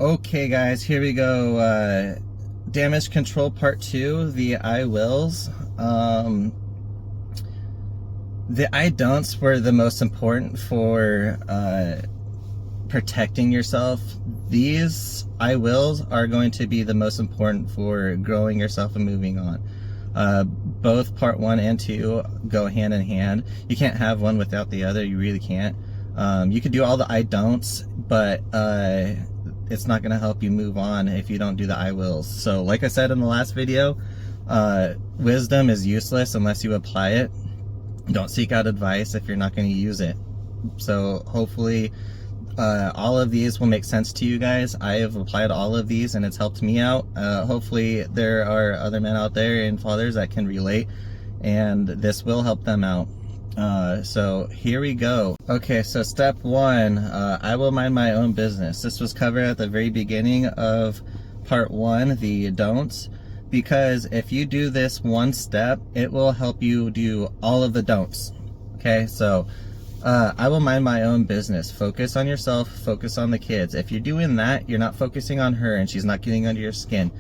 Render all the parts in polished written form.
Okay guys, here we go. Damage control part 2, the I wills. The I don'ts were the most important for protecting yourself. These I wills are going to be the most important for growing yourself and moving on. Both part 1 and 2 go hand in hand. You can't have one without the other, you really can't. You can do all the I don'ts, but it's not going to help you move on if you don't do the I wills. So like I said in the last video, wisdom is useless unless you apply it. Don't seek out advice if you're not going to use it. So hopefully all of these will make sense to you guys. I have applied all of these and it's helped me out. Hopefully there are other men out there and fathers that can relate and this will help them out. So here we go. Okay, so step 1, I will mind my own business. This was covered at the very beginning of part 1, the don'ts, because if you do this one step, it will help you do all of the don'ts. Okay, so I will mind my own business. Focus on yourself, focus on the kids. If you're doing that, you're not focusing on her and she's not getting under your skin.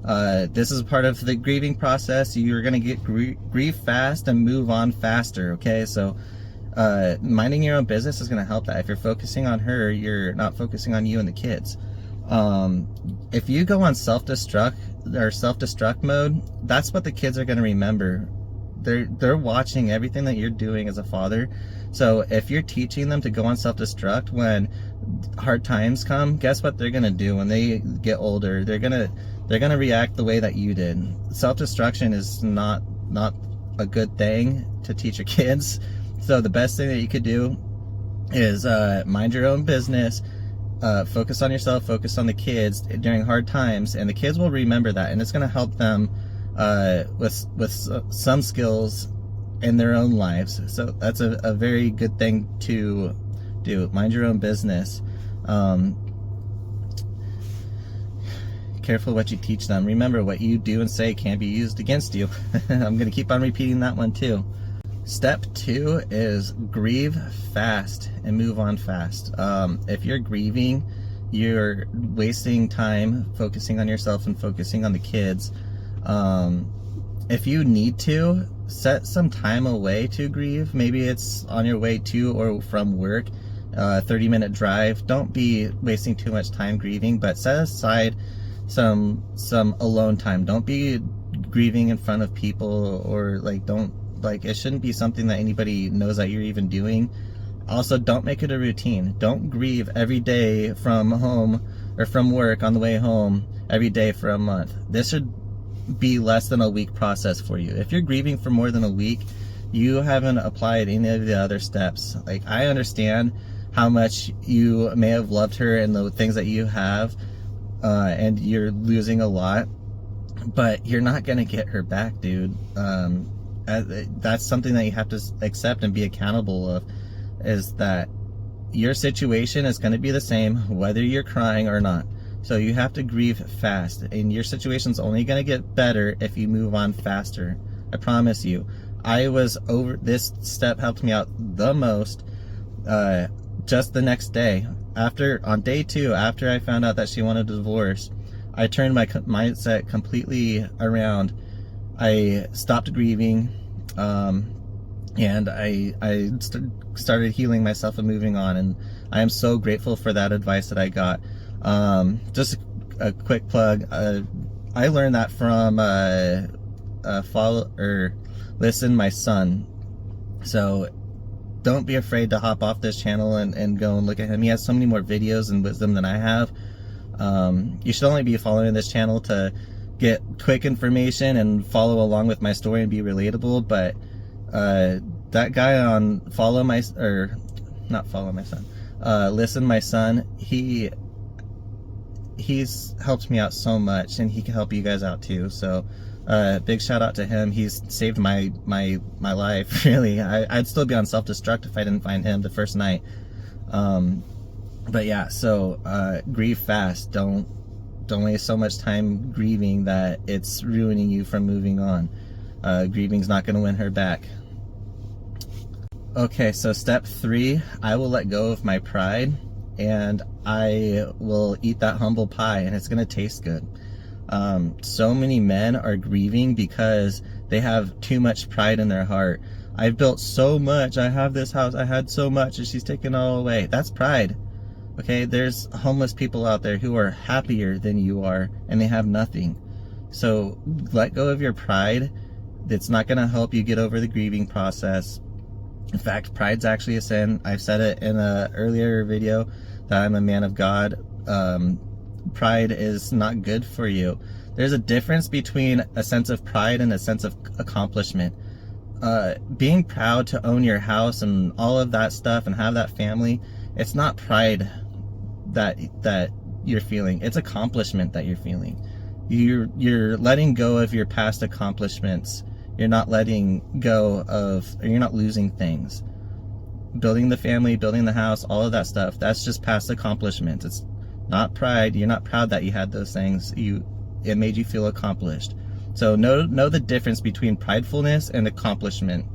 This is part of the grieving process. You're gonna get grieve fast and move on faster. Okay, so minding your own business is gonna help that. If you're focusing on her, you're not focusing on you and the kids. If you go on self-destruct mode, that's what the kids are gonna remember. They're watching everything that you're doing as a father. So if you're teaching them to go on self-destruct when hard times come, guess what they're gonna do when they get older? They're gonna react the way that you did. Self-destruction is not a good thing to teach your kids. So the best thing that you could do is mind your own business, focus on yourself, focus on the kids during hard times, and the kids will remember that, and it's gonna help them with some skills in their own lives. So that's a very good thing to do. Mind your own business. Careful what you teach them. Remember, what you do and say can be used against you. I'm gonna keep on repeating that one too. Step 2 is grieve fast and move on fast. If you're grieving, you're wasting time focusing on yourself and focusing on the kids. If you need to, set some time away to grieve. Maybe it's on your way to or from work, 30-minute drive. Don't be wasting too much time grieving, but set aside some alone time. Don't be grieving in front of people, or it shouldn't be something that anybody knows that you're even doing. Also, don't make it a routine. Don't grieve every day from home or from work on the way home every day for a month. This should be less than a week process for you. If you're grieving for more than a week, you haven't applied any of the other steps. Like, I understand how much you may have loved her and the things that you have, and you're losing a lot, but you're not gonna get her back, dude. That's something that you have to accept and be accountable of, is that your situation is going to be the same whether you're crying or not. So you have to grieve fast, and your situation's only going to get better if you move on faster. I promise you. This step helped me out the most just the next day. On day 2, after I found out that she wanted a divorce, I turned my mindset completely around. I stopped grieving, and I started healing myself and moving on, and I am so grateful for that advice that I got. Just a quick plug, I learned that from Listen My Son. So don't be afraid to hop off this channel and go and look at him. He has so many more videos and wisdom than I have. You should only be following this channel to get quick information and follow along with my story and be relatable, but that guy on Listen My Son, he's helped me out so much, and he can help you guys out too. So big shout out to him. He's saved my life, really. I'd still be on self-destruct if I didn't find him the first night. But yeah, so grieve fast. Don't waste so much time grieving that it's ruining you from moving on. Grieving's not going to win her back. Okay, so step 3, I will let go of my pride and I will eat that humble pie, and it's gonna taste good. So many men are grieving because they have too much pride in their heart. I've built so much, I have this house, I had so much, and she's taken it all away. That's pride. Okay, there's homeless people out there who are happier than you are, and they have nothing. So let go of your pride. It's not going to help you get over the grieving process. In fact, pride's actually a sin. I've said it in an earlier video that I'm a man of God. Pride is not good for you. There's a difference between a sense of pride and a sense of accomplishment. Being proud to own your house and all of that stuff and have that family, it's not pride that you're feeling. It's accomplishment that you're feeling. You're letting go of your past accomplishments. You're not letting go of, or you're not losing things. Building the family, building the house, all of that stuff, that's just past accomplishments. It's not pride. You're not proud that you had those things. It made you feel accomplished. So know the difference between pridefulness and accomplishment.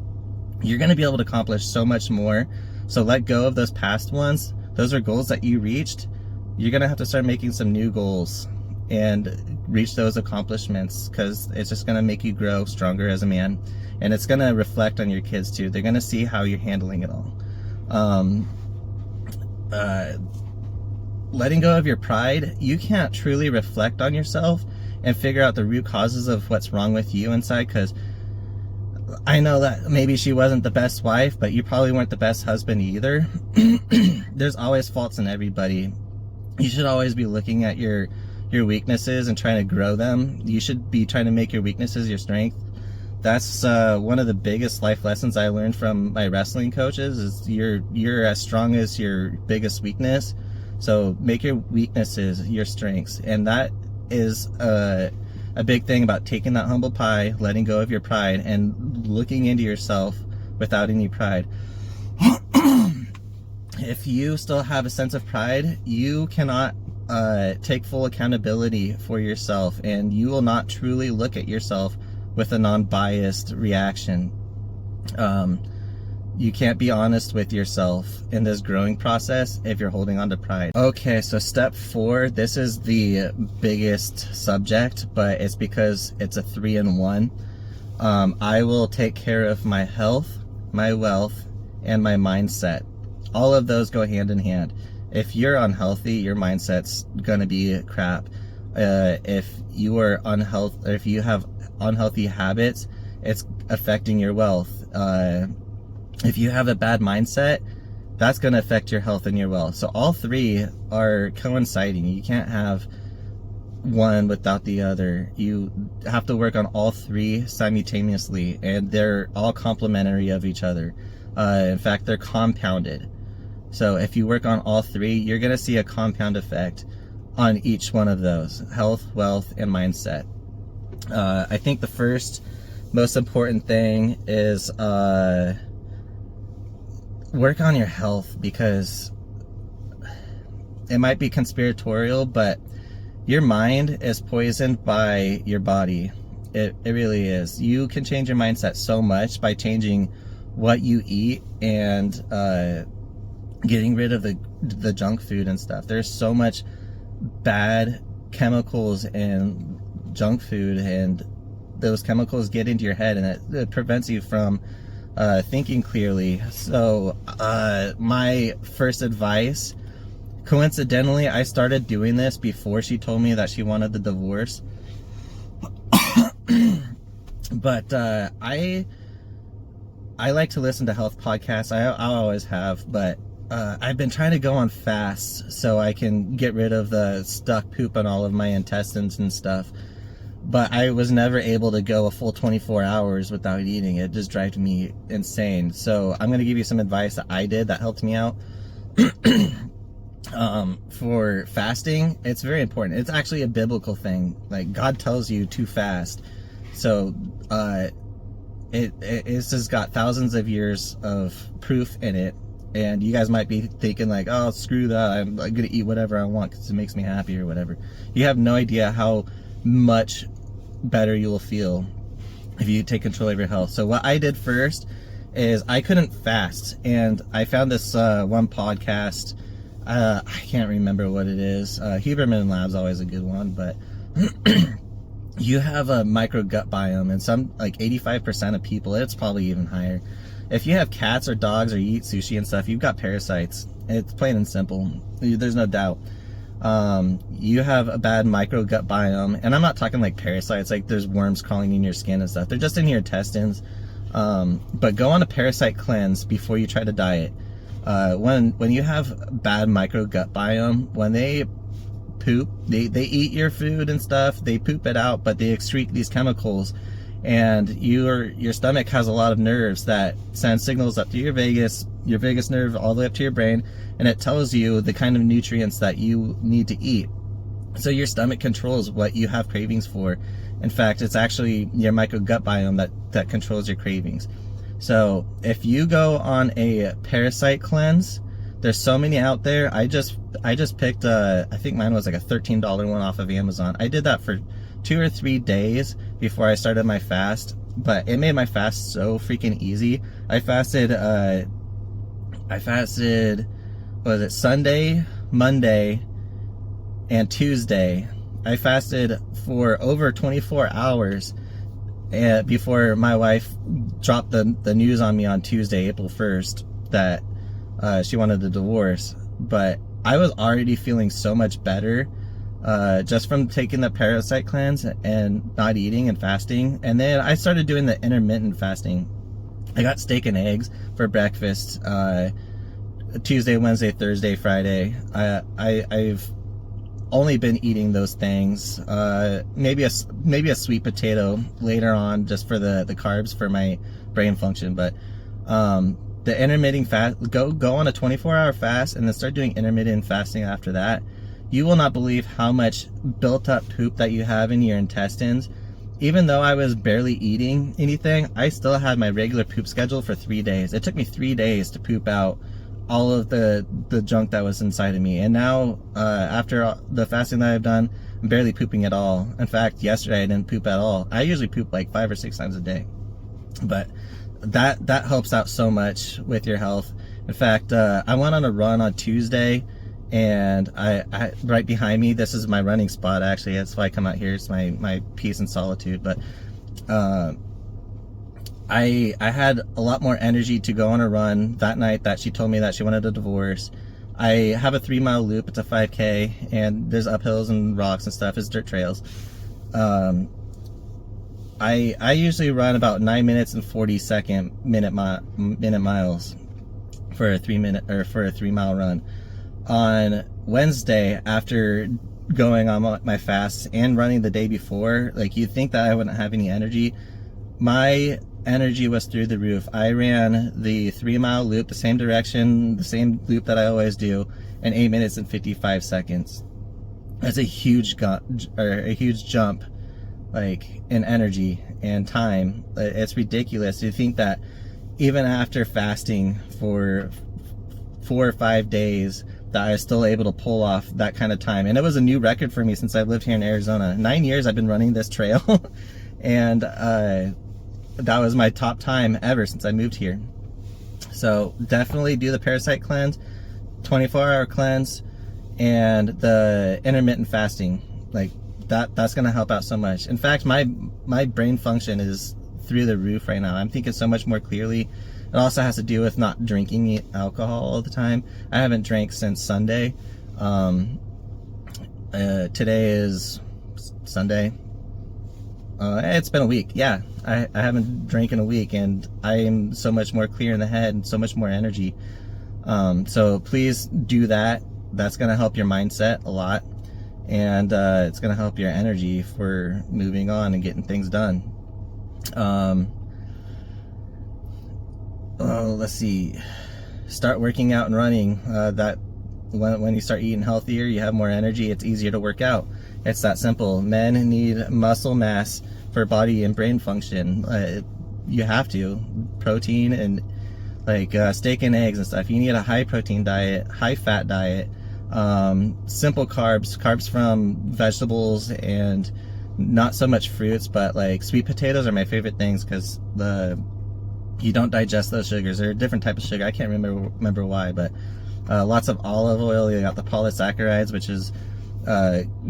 You're going to be able to accomplish so much more. So let go of those past ones. Those are goals that you reached. You're going to have to start making some new goals and reach those accomplishments, because it's just going to make you grow stronger as a man, and it's going to reflect on your kids too. They're going to see how you're handling it all. Letting go of your pride, you can't truly reflect on yourself and figure out the root causes of what's wrong with you inside, because I know that maybe she wasn't the best wife, but you probably weren't the best husband either. There's always faults in everybody. You should always be looking at your weaknesses and trying to grow them. You should be trying to make your weaknesses your strength. That's one of the biggest life lessons I learned from my wrestling coaches, is you're as strong as your biggest weakness. So make your weaknesses your strengths. And that is a big thing about taking that humble pie, letting go of your pride, and looking into yourself without any pride. If you still have a sense of pride, you cannot take full accountability for yourself, and you will not truly look at yourself with a non-biased reaction. You can't be honest with yourself in this growing process if you're holding on to pride. Okay, so step 4, this is the biggest subject, but it's because it's a 3-in-1. I will take care of my health, my wealth, and my mindset. All of those go hand in hand. If you're unhealthy, your mindset's gonna be crap. If you are unhealthy, or if you have unhealthy habits, it's affecting your wealth. If you have a bad mindset, that's gonna affect your health and your wealth. So all three are coinciding. You can't have one without the other. You have to work on all three simultaneously, and they're all complementary of each other. In fact, they're compounded. So if you work on all three, you're going to see a compound effect on each one of those: health, wealth, and mindset. I think the first most important thing is work on your health, because it might be conspiratorial, but your mind is poisoned by your body. It really is. You can change your mindset so much by changing what you eat and getting rid of the junk food and stuff. There's so much bad chemicals in junk food, and those chemicals get into your head, and it prevents you from thinking clearly. So my first advice, coincidentally, I started doing this before she told me that she wanted the divorce. But I like to listen to health podcasts. I always have, but I've been trying to go on fasts so I can get rid of the stuck poop on all of my intestines and stuff. But I was never able to go a full 24 hours without eating. It just drives me insane. So I'm going to give you some advice that I did that helped me out. For fasting, it's very important. It's actually a biblical thing. Like, God tells you to fast. So it's just got thousands of years of proof in it. And you guys might be thinking like, oh, screw that, I'm gonna eat whatever I want because it makes me happy or whatever. You have no idea how much better you will feel if you take control of your health. So what I did first is I couldn't fast, and I found this one podcast I can't remember what it is. Huberman Lab's always a good one, but you have a micro gut biome, and some, like 85% of people, it's probably even higher. If you have cats or dogs or you eat sushi and stuff, you've got parasites. It's plain and simple. There's no doubt. You have a bad micro gut biome, and I'm not talking like parasites, like there's worms crawling in your skin and stuff. They're just in your intestines. But go on a parasite cleanse before you try to diet. When you have bad micro gut biome, when they poop, they eat your food and stuff, they poop it out, but they excrete these chemicals, and your stomach has a lot of nerves that send signals up to your vagus nerve all the way up to your brain, and it tells you the kind of nutrients that you need to eat. So your stomach controls what you have cravings for. In fact, it's actually your micro gut biome that controls your cravings. So if you go on a parasite cleanse, there's so many out there. I just picked I think mine was like a $13 one off of Amazon. I did that for 2 or 3 days before I started my fast, but it made my fast so freaking easy. I fasted what was it, Sunday, Monday, and Tuesday. I fasted for over 24 hours before my wife dropped the news on me on Tuesday, April 1st, that she wanted a divorce. But I was already feeling so much better just from taking the parasite cleanse and not eating and fasting. And then I started doing the intermittent fasting. I got steak and eggs for breakfast Tuesday, Wednesday, Thursday, Friday. I've only been eating those things. Maybe a sweet potato later on, just for the carbs for my brain function. But the intermittent fast, go on a 24-hour fast and then start doing intermittent fasting after that. You will not believe how much built up poop that you have in your intestines. Even though I was barely eating anything, I still had my regular poop schedule for 3 days. It took me 3 days to poop out all of the junk that was inside of me. And now, after the fasting that I've done, I'm barely pooping at all. In fact, yesterday I didn't poop at all. I usually poop like 5 or 6 times a day. But that helps out so much with your health. In fact, I went on a run on Tuesday, and I right behind me, this is my running spot actually. That's why I come out here. It's my peace and solitude. But I had a lot more energy to go on a run that night that she told me that she wanted a divorce. I have a 3-mile loop. It's a 5K, and there's uphills and rocks and stuff. It's dirt trails. I usually run about 9 minutes and 40-second minute miles for a 3-mile run. On Wednesday, after going on my fast and running the day before, like, you'd think that I wouldn't have any energy. My energy was through the roof. I ran the 3-mile loop, the same direction, the same loop that I always do, in 8 minutes and 55 seconds. That's a huge jump, like, in energy and time. It's ridiculous to think that even after fasting for 4 or 5 days, that I was still able to pull off that kind of time. And it was a new record for me since I've lived here in Arizona. 9 years I've been running this trail, and that was my top time ever since I moved here. So definitely do the parasite cleanse, 24-hour cleanse, and the intermittent fasting. Like, that's gonna help out so much. In fact, my brain function is through the roof right now. I'm thinking so much more clearly. It also has to do with not drinking alcohol all the time. I haven't drank since Sunday. Today is Sunday. It's been a week. Yeah, I haven't drank in a week, and I am so much more clear in the head and so much more energy. So please do that. That's gonna help your mindset a lot, and it's gonna help your energy for moving on and getting things done. Let's see. Start working out and running. That when you start eating healthier, you have more energy. It's easier to work out. It's that simple. Men need muscle mass for body and brain function. You have to. Protein and like steak and eggs and stuff. You need a high protein diet, high fat diet, simple carbs from vegetables, and not so much fruits, but like sweet potatoes are my favorite things because you don't digest those sugars. They're a different type of sugar. I can't remember why, but Lots of olive oil. You got the polysaccharides, which is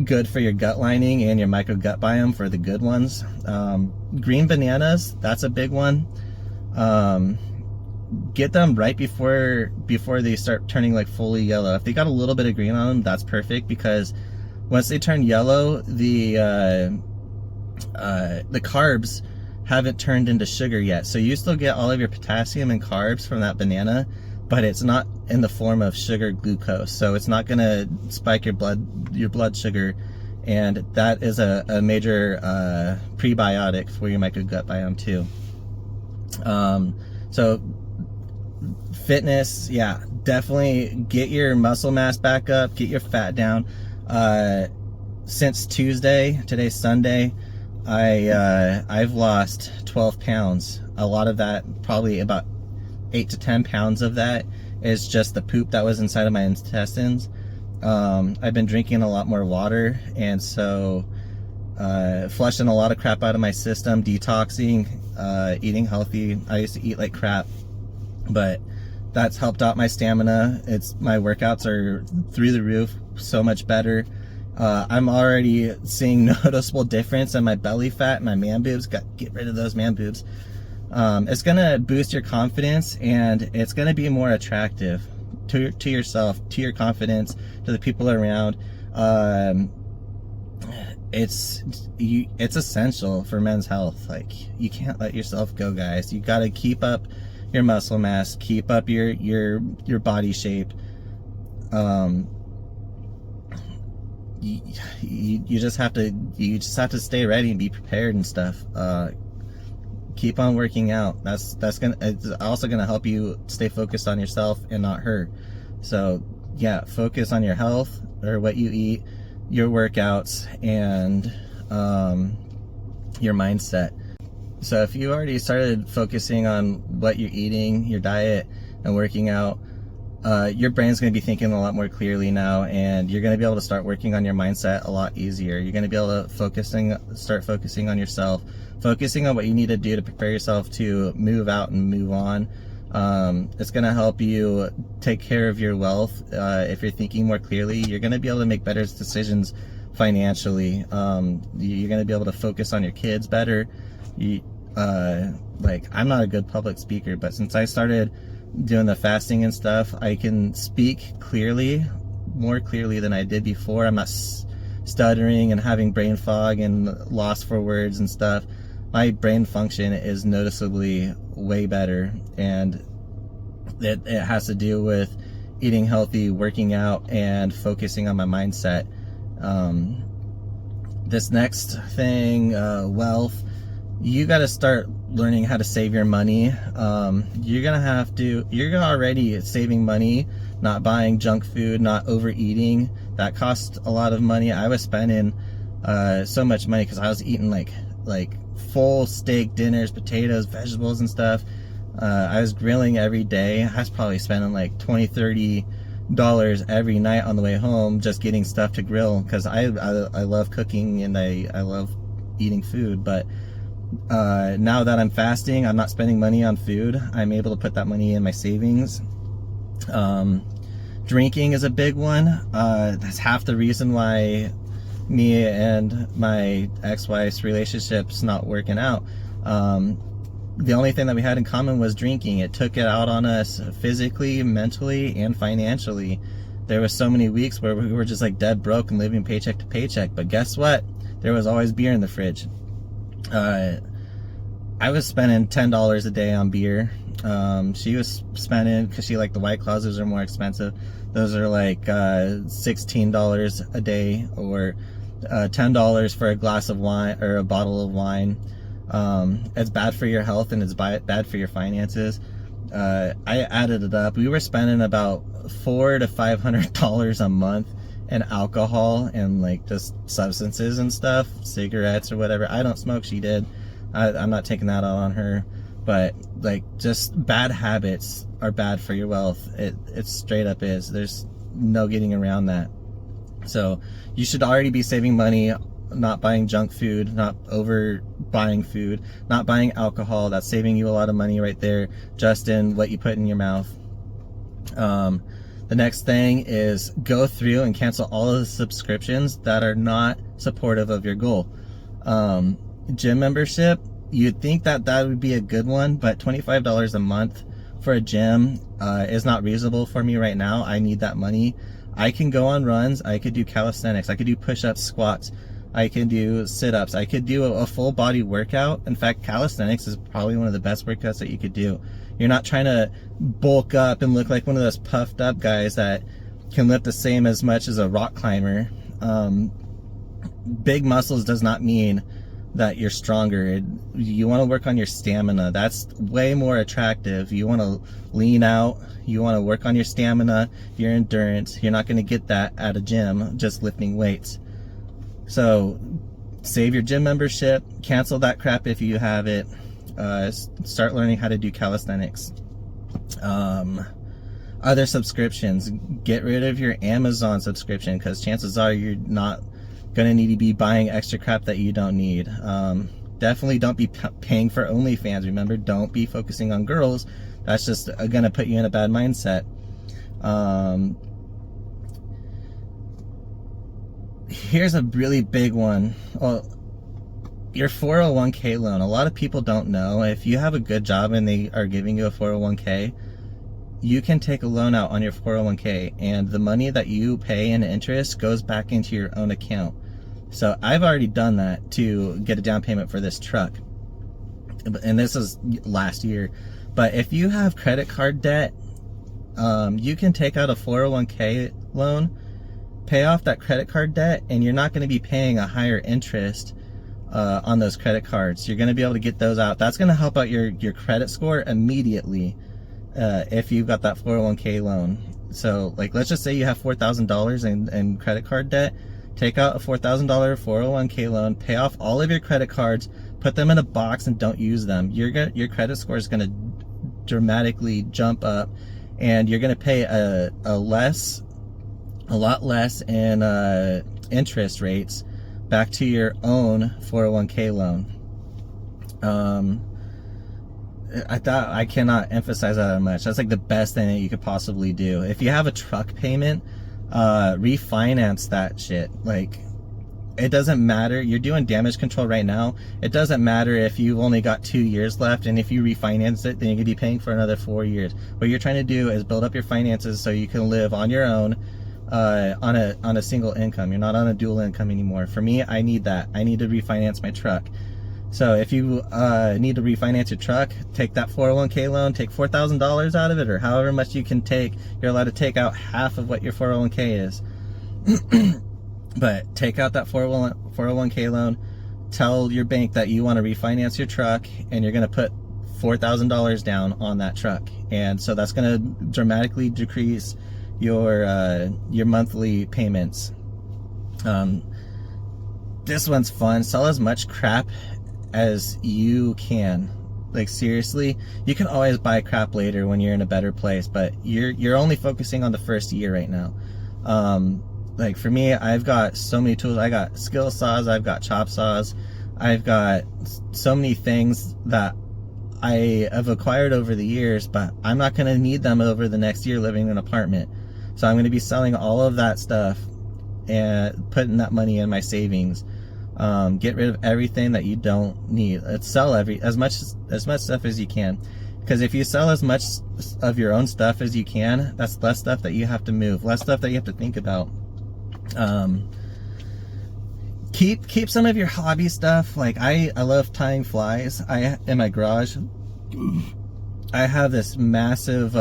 good for your gut lining and your microgut biome for the good ones. Green bananas, that's a big one. Get them right before they start turning like fully yellow. If they got a little bit of green on them, that's perfect, because once they turn yellow, the carbs haven't turned into sugar yet. So you still get all of your potassium and carbs from that banana, but it's not in the form of sugar glucose. So it's not gonna spike your blood sugar, and that is a major prebiotic for your microgut biome too. So fitness, yeah, definitely get your muscle mass back up, get your fat down. Since Tuesday, today's Sunday, I've lost 12 pounds. A lot of that, probably about 8 to 10 pounds of that, is just the poop that was inside of my intestines. I've been drinking a lot more water, and so flushing a lot of crap out of my system, detoxing, eating healthy. I used to eat like crap, but that's helped out my stamina. My workouts are through the roof, so much better. I'm already seeing noticeable difference in my belly fat and my man boobs. Get rid of those man boobs. It's gonna boost your confidence, and it's gonna be more attractive to yourself, to your confidence, to the people around. It's essential for men's health. Like, you can't let yourself go, guys. You gotta keep up your muscle mass, keep up your body shape. You just have to stay ready and be prepared and stuff. Keep on working out. It's also gonna help you stay focused on yourself and not her. So yeah, focus on your health, or what you eat, your workouts, and your mindset. So if you already started focusing on what you're eating, your diet, and working out, your brain's going to be thinking a lot more clearly now, and you're going to be able to start working on your mindset a lot easier. You're going to be able to start focusing on yourself, focusing on what you need to do to prepare yourself to move out and move on. It's going to help you take care of your wealth. If you're thinking more clearly, you're going to be able to make better decisions financially. You're going to be able to focus on your kids better. Like, I'm not a good public speaker, but since I started doing the fasting and stuff, I can speak clearly, more clearly than I did before. I'm not stuttering and having brain fog and loss for words and stuff. My brain function is noticeably way better, and it has to do with eating healthy, working out, and focusing on my mindset. This next thing, wealth, you got to start learning how to save your money. You're already saving money, not buying junk food, not overeating. That costs a lot of money. I was spending so much money because I was eating like full steak dinners, potatoes, vegetables, and stuff. I was grilling every day. I was probably spending like $20-30 every night on the way home just getting stuff to grill, because I love cooking and I love eating food. But now that I'm fasting, I'm not spending money on food. I'm able to put that money in my savings. Drinking is a big one. That's half the reason why me and my ex-wife's relationship's not working out. The only thing that we had in common was drinking. It took it out on us physically, mentally, and financially. There was so many weeks where we were just like dead broke and living paycheck to paycheck. But guess what? There was always beer in the fridge. I was spending $10 a day on beer. She was spending, because she liked the White Claws, those are more expensive. Those are like $16 a day, or $10 for a glass of wine or a bottle of wine. It's bad for your health, and it's bad for your finances. I added it up. We were spending about $400 to $500 a month in alcohol and like just substances and stuff, cigarettes or whatever. I don't smoke, she did. I'm not taking that out on her, but like, just bad habits are bad for your wealth. It straight up is. There's no getting around that. So you should already be saving money, not buying junk food, not over buying food, not buying alcohol. That's saving you a lot of money right there, just in what you put in your mouth. The The next thing is go through and cancel all of the subscriptions that are not supportive of your goal. Gym membership, you'd think that that would be a good one, but $25 a month for a gym is not reasonable for me right now. I need that money. I can go on runs, I could do calisthenics, I could do push-ups, squats, I can do sit-ups, I could do a full body workout. In fact, calisthenics is probably one of the best workouts that you could do. You're not trying to bulk up and look like one of those puffed up guys that can lift the same as much as a rock climber. Big muscles does not mean that you're stronger. You want to work on your stamina. That's way more attractive. You want to lean out. You want to work on your stamina, your endurance. You're not going to get that at a gym just lifting weights. So save your gym membership, cancel that crap if you have it, start learning how to do calisthenics. Other subscriptions, get rid of your Amazon subscription, because chances are you're not going to need to be buying extra crap that you don't need. Definitely don't be paying for OnlyFans. Remember, don't be focusing on girls. That's just going to put you in a bad mindset. Here's a really big one. Well, your 401k loan. A lot of people don't know. If you have a good job and they are giving you a 401k, you can take a loan out on your 401k, and the money that you pay in interest goes back into your own account. So I've already done that to get a down payment for this truck, and this is last year. But if you have credit card debt, you can take out a 401k loan, pay off that credit card debt, and you're not going to be paying a higher interest on those credit cards. You're going to be able to get those out. That's going to help out your credit score immediately if you've got that 401k loan. So like, let's just say you have $4,000 in credit card debt. Take out a $4,000 401k loan, pay off all of your credit cards, put them in a box and don't use them. Your credit score is going to dramatically jump up, and you're going to pay a lot less in interest rates back to your own 401k loan. I cannot emphasize that much. That's like the best thing that you could possibly do. If you have a truck payment, refinance that shit. Like, it doesn't matter. You're doing damage control right now. It doesn't matter if you've only got 2 years left, and if you refinance it, then you're gonna be paying for another 4 years. What you're trying to do is build up your finances so you can live on your own, on a single income. You're not on a dual income anymore. For me, I need that. I need to refinance my truck. So if you need to refinance your truck, take that 401k loan, take $4,000 out of it, or however much you can take. You're allowed to take out half of what your 401k is. But take out that 401k loan, tell your bank that you want to refinance your truck, and you're going to put $4,000 down on that truck. And so that's going to dramatically decrease your monthly payments. This one's fun. Sell as much crap as you can. Like, seriously, you can always buy crap later when you're in a better place, but you're only focusing on the first year right now. Like for me, I've got so many tools. I got skill saws, I've got chop saws, I've got so many things that I have acquired over the years, but I'm not going to need them over the next year living in an apartment. So I'm going to be selling all of that stuff and putting that money in my savings. Get rid of everything that you don't need. Let's sell as much stuff as you can, because if you sell as much of your own stuff as you can, that's less stuff that you have to move, less stuff that you have to think about. Keep some of your hobby stuff. Like I love tying flies. In my garage, I have this massive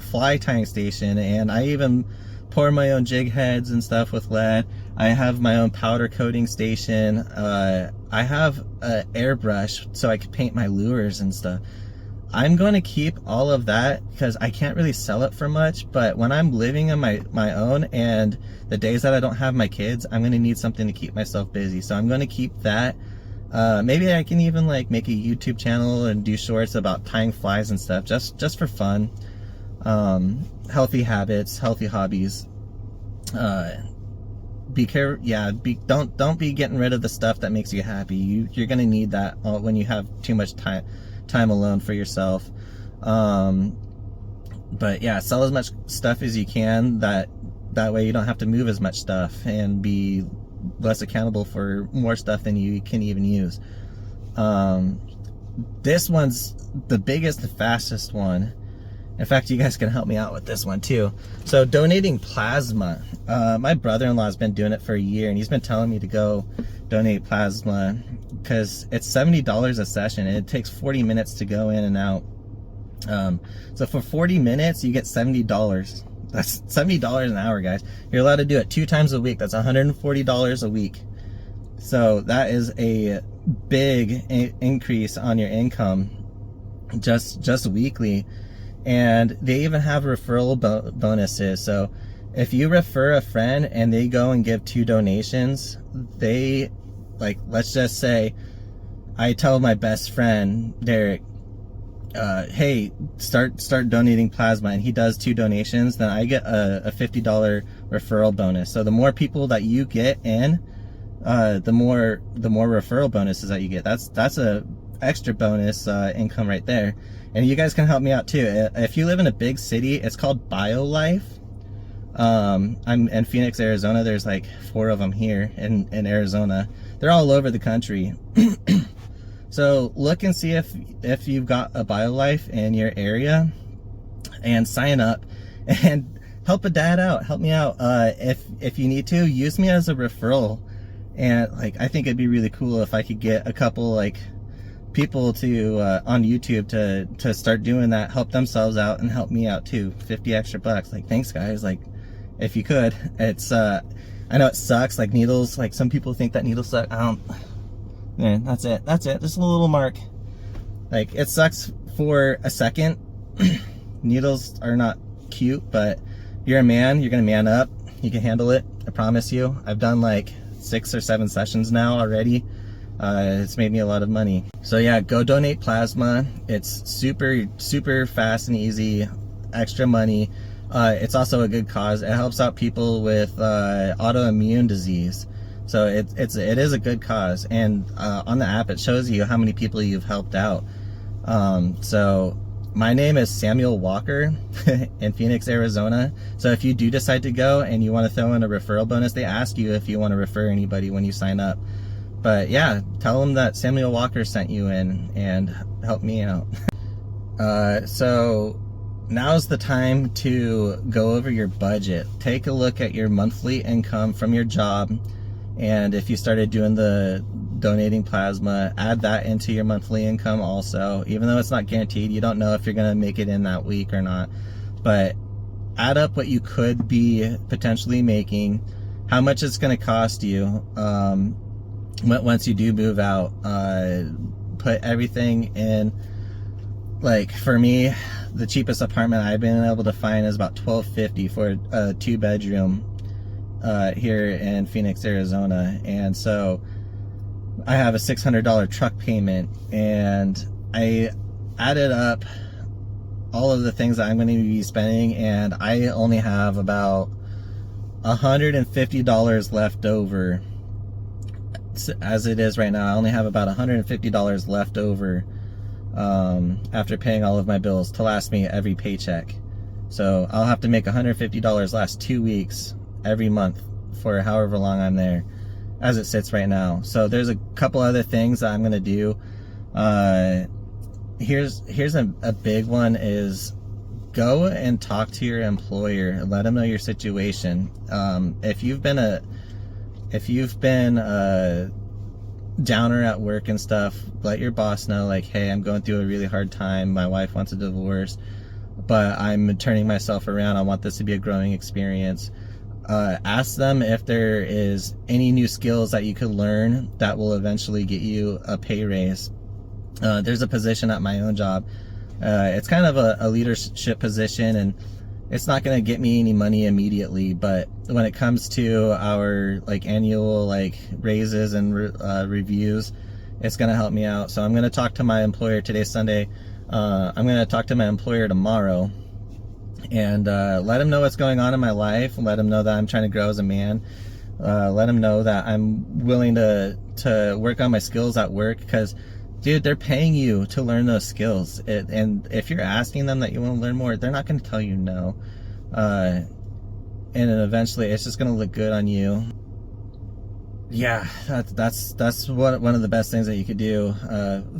fly tying station, and I even pour my own jig heads and stuff with lead. I have my own powder coating station. I have an airbrush so I can paint my lures and stuff. I'm going to keep all of that because I can't really sell it for much, but when I'm living on my own and the days that I don't have my kids, I'm going to need something to keep myself busy. So I'm going to keep that. Maybe I can even like make a YouTube channel and do shorts about tying flies and stuff, just for fun. Healthy habits, healthy hobbies. Be careful. Yeah, don't be getting rid of the stuff that makes you happy. You're going to need that when you have too much time alone for yourself. But yeah, sell as much stuff as you can. That way you don't have to move as much stuff and be less accountable for more stuff than you can even use. This one's the biggest, the fastest one. In fact, you guys can help me out with this one too. So donating plasma. My brother-in-law has been doing it for a year, and he's been telling me to go donate plasma because it's $70 a session, and it takes 40 minutes to go in and out. So for 40 minutes, you get $70. That's $70 an hour, guys. You're allowed to do it 2 times a week. That's $140 a week. So that is a big increase on your income just weekly. And they even have referral bonuses. So if you refer a friend and they go and give 2 donations, they, like, let's just say I tell my best friend Derek, hey, start donating plasma, and he does 2 donations, then I get a $50 referral bonus. So the more people that you get in, the more referral bonuses that you get. That's a extra bonus income right there. And you guys can help me out too. If you live in a big city, it's called BioLife. I'm in Phoenix, Arizona. There's like 4 of them here in Arizona. They're all over the country. So look and see if you've got a BioLife in your area, and sign up and help a dad out. Help me out. If you need to, use me as a referral. And like, I think it'd be really cool if I could get a couple like people to on YouTube to start doing that, help themselves out and help me out too. 50 extra bucks. Like, thanks guys. Like, if you could. It's I know it sucks, like needles, like some people think that needles suck. Man, that's it. Just a little mark. Like, it sucks for a second. Needles are not cute, but you're a man, you're gonna man up. You can handle it, I promise you. I've done like 6 or 7 sessions now already. It's made me a lot of money. So yeah, go donate plasma. It's super fast and easy, extra money. It's also a good cause. It helps out people with autoimmune disease. So it is a good cause. And on the app, it shows you how many people you've helped out. So my name is Samuel Walker in Phoenix, Arizona. So if you do decide to go and you want to throw in a referral bonus, they ask you if you want to refer anybody when you sign up. But yeah, tell them that Samuel Walker sent you in and help me out. So now's the time to go over your budget. Take a look at your monthly income from your job. And if you started doing the donating plasma, add that into your monthly income also. Even though it's not guaranteed, you don't know if you're going to make it in that week or not. But add up what you could be potentially making, how much it's going to cost you once you do move out. Put everything in. Like, for me, the cheapest apartment I've been able to find is about $1,250 for a 2-bedroom here in Phoenix, Arizona. And so I have a $600 truck payment, and I added up all of the things that I'm going to be spending, and I only have about $150 left over. As it is right now, I only have about $150 left over after paying all of my bills to last me every paycheck. So I'll have to make $150 last 2 weeks every month for however long I'm there, as it sits right now. So there's a couple other things that I'm gonna do. Here's a big one is go and talk to your employer and let them know your situation. If you've been a downer at work and stuff, let your boss know, like, hey, I'm going through a really hard time. My wife wants a divorce, but I'm turning myself around. I want this to be a growing experience. Ask them if there is any new skills that you could learn that will eventually get you a pay raise. There's a position at my own job. It's kind of a leadership position, and it's not going to get me any money immediately, but when it comes to our like annual like raises and reviews, it's going to help me out. So I'm going to talk to my employer. Today's Sunday. I'm going to talk to my employer tomorrow and let him know what's going on in my life. Let him know that I'm trying to grow as a man. Let him know that I'm willing to work on my skills at work, because dude, they're paying you to learn those skills. And if you're asking them that you want to learn more, they're not going to tell you no. And then eventually it's just going to look good on you. Yeah, that's one of the best things that you could do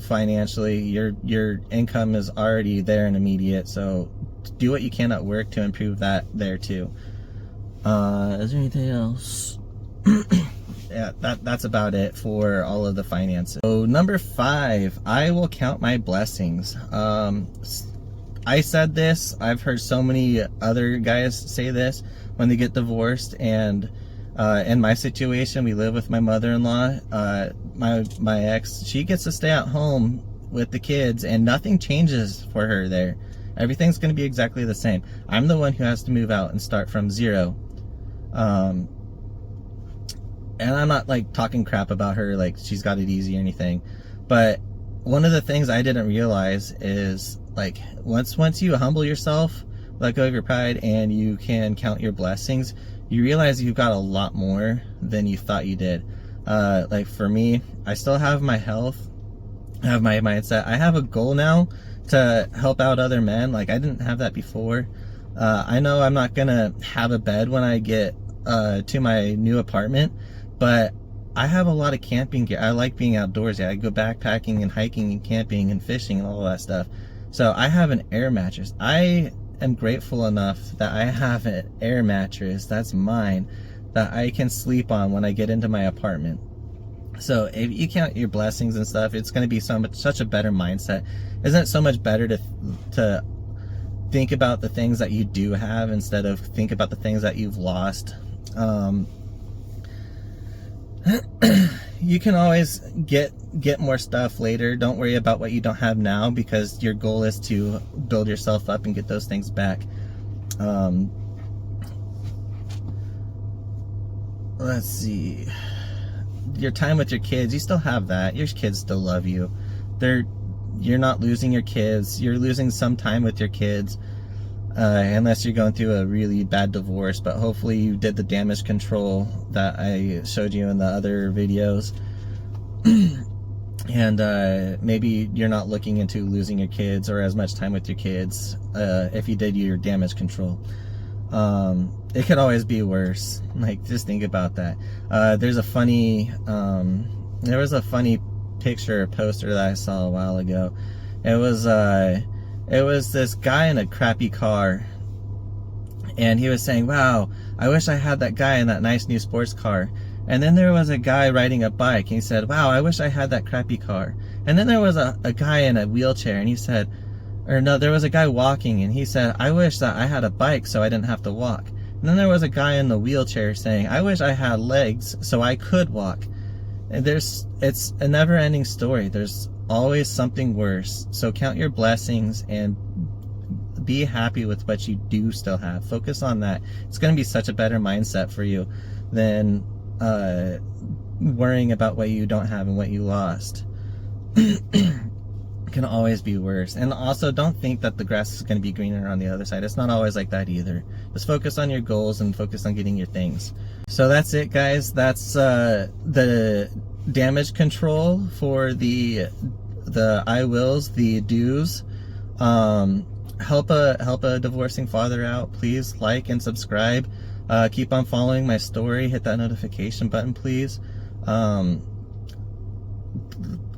financially. Your income is already there and immediate, so do what you can at work to improve that there too. Is there anything else? Yeah, that's about it for all of the finances. So number 5, I will count my blessings. I said this, I've heard so many other guys say this when they get divorced, and in my situation, we live with my mother-in-law. My ex, she gets to stay at home with the kids, and nothing changes for her there. Everything's going to be exactly the same. I'm the one who has to move out and start from zero. And I'm not like talking crap about her, like she's got it easy or anything. But one of the things I didn't realize is, like, once you humble yourself, let go of your pride, and you can count your blessings, you realize you've got a lot more than you thought you did. Like for me, I still have my health, I have my mindset. I have a goal now to help out other men. Like, I didn't have that before. I know I'm not gonna have a bed when I get to my new apartment, but I have a lot of camping gear. I like being outdoors. I go backpacking and hiking and camping and fishing and all that stuff. So I have an air mattress. I am grateful enough that I have an air mattress that's mine, that I can sleep on when I get into my apartment. So if you count your blessings and stuff, it's going to be such a better mindset. Isn't it so much better to think about the things that you do have instead of think about the things that you've lost? You can always get more stuff later. Don't worry about what you don't have now, because your goal is to build yourself up and get those things back. Let's see. Your time with your kids, you still have that. Your kids still love you. You're not losing your kids. You're losing some time with your kids, unless you're going through a really bad divorce. But hopefully you did the damage control that I showed you in the other videos. And maybe you're not looking into losing your kids or as much time with your kids. If you did your damage control, it could always be worse. Like, just think about that. There was a funny picture or poster that I saw a while ago. It was this guy in a crappy car, and he was saying, wow, I wish I had that guy in that nice new sports car. And then there was a guy riding a bike, and he said, wow, I wish I had that crappy car. And then there was a guy in a wheelchair, and he said, or no, there was a guy walking, and he said, I wish that I had a bike so I didn't have to walk. And then there was a guy in the wheelchair saying, I wish I had legs so I could walk. And it's a never-ending story. There's always something worse. So count your blessings and be happy with what you do still have. Focus on that. It's going to be such a better mindset for you than worrying about what you don't have and what you lost. Can always be worse. And also, don't think that the grass is going to be greener on the other side. It's not always like that either. Just focus on your goals and focus on getting your things. So that's it, guys. That's the damage control for the I wills, the do's. Help a divorcing father out. Please like and subscribe. Keep on following my story. Hit that notification button, please.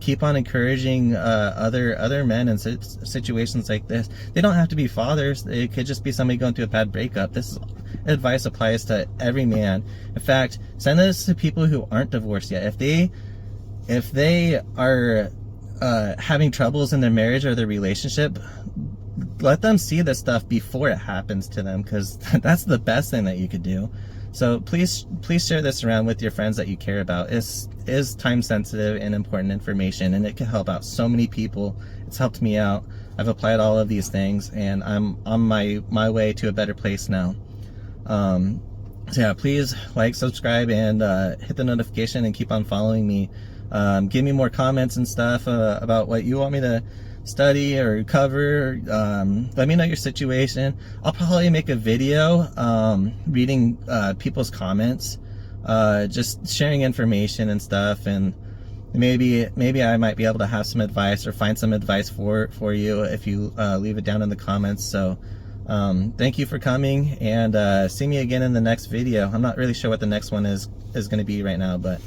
Keep on encouraging other men in situations like this. They don't have to be fathers. It could just be somebody going through a bad breakup. This advice applies to every man. In fact, send this to people who aren't divorced yet. If they are having troubles in their marriage or their relationship, let them see this stuff before it happens to them, because that's the best thing that you could do. So please share this around with your friends that you care about. It is time sensitive and important information, and it can help out so many people. It's helped me out. I've applied all of these things, and I'm on my way to a better place now. So yeah, please like, subscribe, and hit the notification, and keep on following me. Give me more comments and stuff about what you want me to study or cover. Let me know your situation. I'll probably make a video reading people's comments, just sharing information and stuff, and maybe I might be able to have some advice or find some advice for you if you leave it down in the comments. So thank you for coming, and see me again in the next video. I'm not really sure what the next one is going to be right now, but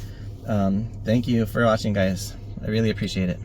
thank you for watching, guys. I really appreciate it.